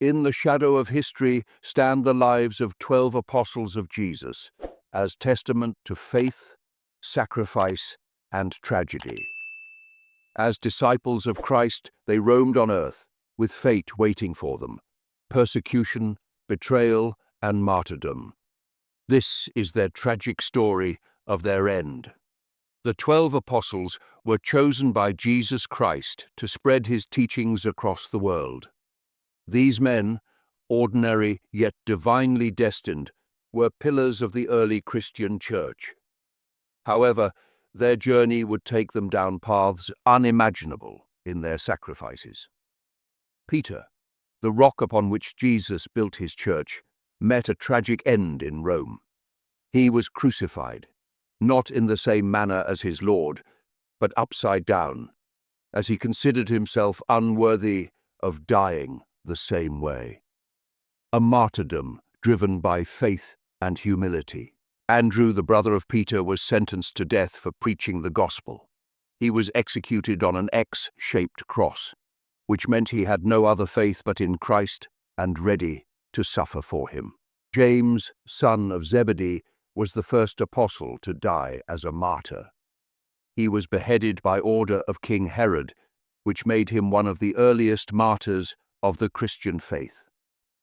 In the shadow of history stand the lives of 12 apostles of Jesus as testament to faith, sacrifice, and tragedy. As disciples of Christ, they roamed on earth, with fate waiting for them, persecution, betrayal, and martyrdom. This is their tragic story of their end. The 12 apostles were chosen by Jesus Christ to spread his teachings across the world. These men, ordinary yet divinely destined, were pillars of the early Christian church. However, their journey would take them down paths unimaginable in their sacrifices. Peter, the rock upon which Jesus built his church, met a tragic end in Rome. He was crucified, not in the same manner as his Lord, but upside down, as he considered himself unworthy of dying the same way. A martyrdom driven by faith and humility. Andrew, the brother of Peter, was sentenced to death for preaching the gospel. He was executed on an X-shaped cross, which meant he had no other faith but in Christ and ready to suffer for him. James, son of Zebedee, was the first apostle to die as a martyr. He was beheaded by order of King Herod, which made him one of the earliest martyrs of the Christian faith.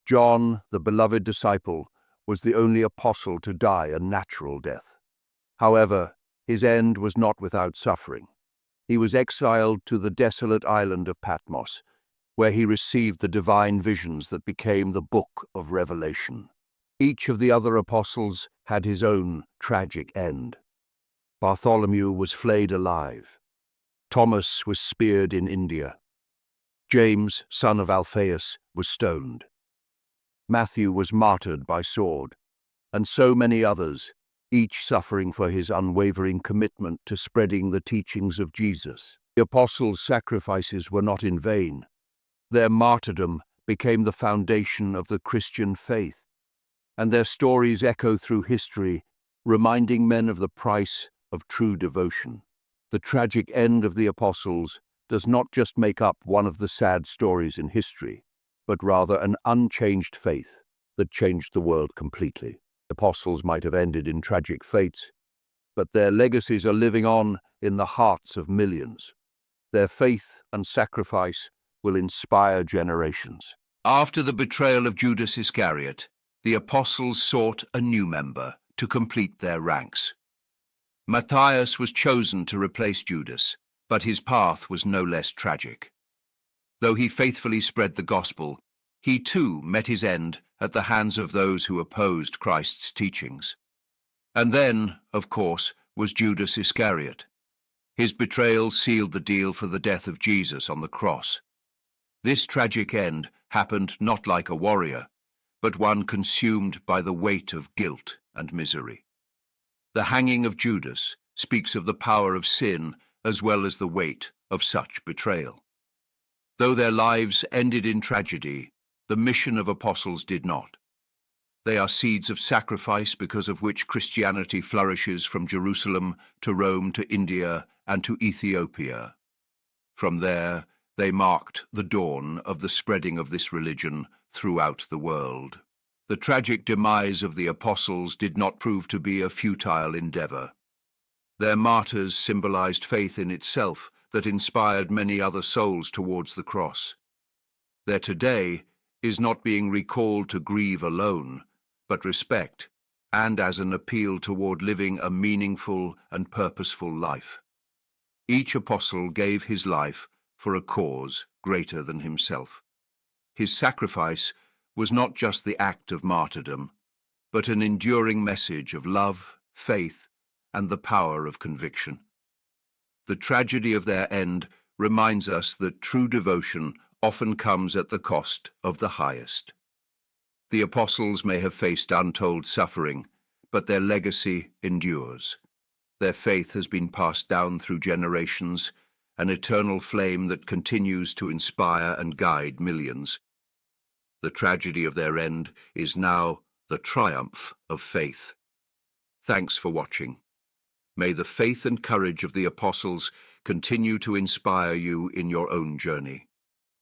John, the beloved disciple, was the only apostle to die a natural death. However, his end was not without suffering. He was exiled to the desolate island of Patmos, where he received the divine visions that became the book of Revelation. Each of the other apostles had his own tragic end. Bartholomew was flayed alive. Thomas was speared in India. James, son of Alphaeus, was stoned. Matthew was martyred by sword, and so many others, each suffering for his unwavering commitment to spreading the teachings of Jesus. The apostles' sacrifices were not in vain. Their martyrdom became the foundation of the Christian faith, and their stories echo through history, reminding men of the price of true devotion. The tragic end of the apostles does not just make up one of the sad stories in history, but rather an unchanged faith that changed the world completely. The apostles might have ended in tragic fates, but their legacies are living on in the hearts of millions. Their faith and sacrifice will inspire generations. After the betrayal of Judas Iscariot, the apostles sought a new member to complete their ranks. Matthias was chosen to replace Judas, but his path was no less tragic. Though he faithfully spread the gospel, he too met his end at the hands of those who opposed Christ's teachings. And then, of course, was Judas Iscariot. His betrayal sealed the deal for the death of Jesus on the cross. This tragic end happened not like a warrior, but one consumed by the weight of guilt and misery. The hanging of Judas speaks of the power of sin as well as the weight of such betrayal. Though their lives ended in tragedy, the mission of apostles did not. They are seeds of sacrifice because of which Christianity flourishes from Jerusalem to Rome to India and to Ethiopia. From there, they marked the dawn of the spreading of this religion throughout the world. The tragic demise of the apostles did not prove to be a futile endeavor. Their martyrs symbolized faith in itself that inspired many other souls towards the cross. Their today is not being recalled to grieve alone, but respect, and as an appeal toward living a meaningful and purposeful life. Each apostle gave his life for a cause greater than himself. His sacrifice was not just the act of martyrdom, but an enduring message of love, faith, and the power of conviction. The tragedy of their end reminds us that true devotion often comes at the cost of the highest. The apostles may have faced untold suffering, but their legacy endures. Their faith has been passed down through generations, an eternal flame that continues to inspire and guide millions. The tragedy of their end is now the triumph of faith. Thanks for watching. May the faith and courage of the apostles continue to inspire you in your own journey.